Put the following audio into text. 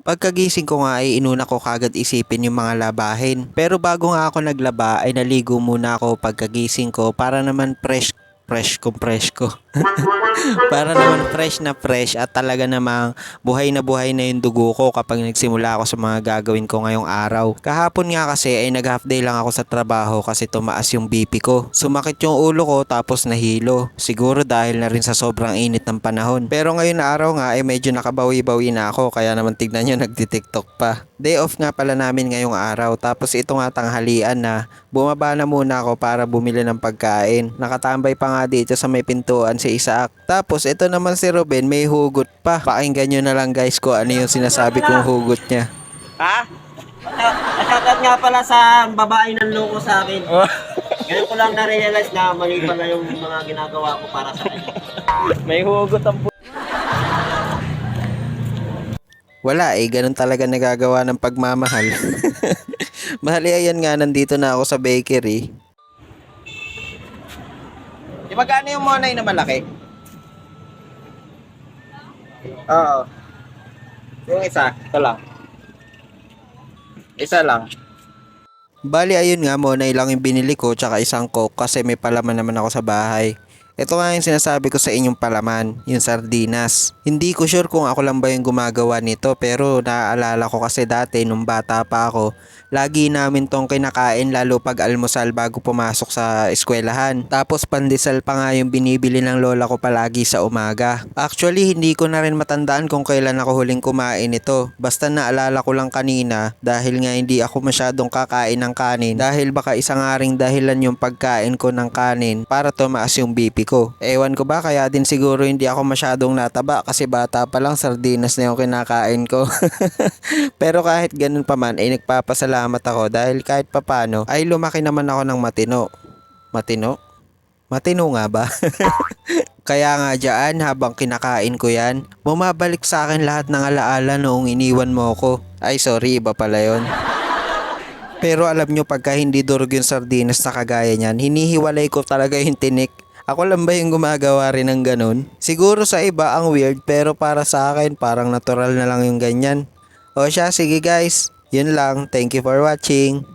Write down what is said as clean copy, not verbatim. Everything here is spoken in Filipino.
Pagkagising ko nga ay inuna ko kagad isipin yung mga labahin. Pero bago nga ako naglaba ay naligo muna ako pagkagising ko para naman fresh ko. Para naman fresh at talaga namang buhay na yung dugo ko kapag nagsimula ako sa mga gagawin ko ngayong araw. Kahapon nga kasi ay nag-half day lang ako sa trabaho kasi tumaas yung BP ko. Sumakit yung ulo ko tapos nahilo. Siguro dahil na rin sa sobrang init ng panahon. Pero ngayon na araw nga ay medyo nakabawi-bawi na ako kaya naman tignan nyo nagti-TikTok pa. Day off nga pala namin ngayong araw tapos ito nga tanghalian na. Bumaba na muna ako para bumili ng pagkain. Nakatambay pa nga dito sa may pintuan si Isaac. Tapos ito naman si Ruben may hugot pa. Pakinggan nyo na lang guys kung ano yung sinasabi kong hugot niya. Ha? Nakakat nga pala sa babae ng loko sa akin. Ngayon ko lang na-realize na mali pala yung mga ginagawa ko para sa kanya. May hugot ang Wala ganun talaga nagagawa ng pagmamahal. Mahali ayan nga, nandito na ako sa bakery. Di magkano yung monay na malaki? Oo. Yung isa? Ito lang. Isa lang. Bali ayun nga, monay lang yung binili ko tsaka isang coke kasi may palaman naman ako sa bahay. Ito nga yung sinasabi ko sa inyong palaman, yung sardinas. Hindi ko sure kung ako lang ba yung gumagawa nito pero naaalala ko kasi dati nung bata pa ako, lagi namin tong kinakain lalo pag almusal bago pumasok sa eskwelahan. Tapos pandesal pa nga yung binibili ng lola ko palagi sa umaga. Actually hindi ko na rin matandaan kung kailan ako huling kumain ito. Basta naalala ko lang kanina dahil nga hindi ako masyadong kakain ng kanin dahil baka isa nga ring dahilan yung pagkain ko ng kanin para tumaas yung BP ko. Ewan ko ba kaya din siguro hindi ako masyadong nataba kasi bata pa lang sardinas na yung kinakain ko. Pero kahit ganun pa man ay nagpapasalamat ako dahil kahit papano ay lumaki naman ako ng matino. Matino? Matino nga ba? Kaya nga dyan habang kinakain ko yan, bumabalik sa akin lahat ng alaala noong iniwan mo ko. Ay sorry, iba pala yon. Pero alam nyo pagka hindi durog yung sardinas na kagaya nyan, hinihiwalay ko talaga yung tinik. Ako lang ba yung gumagawa rin ng ganun? Siguro sa iba ang weird pero para sa akin parang natural na lang yung ganyan. O siya, sige guys. Yun lang. Thank you for watching.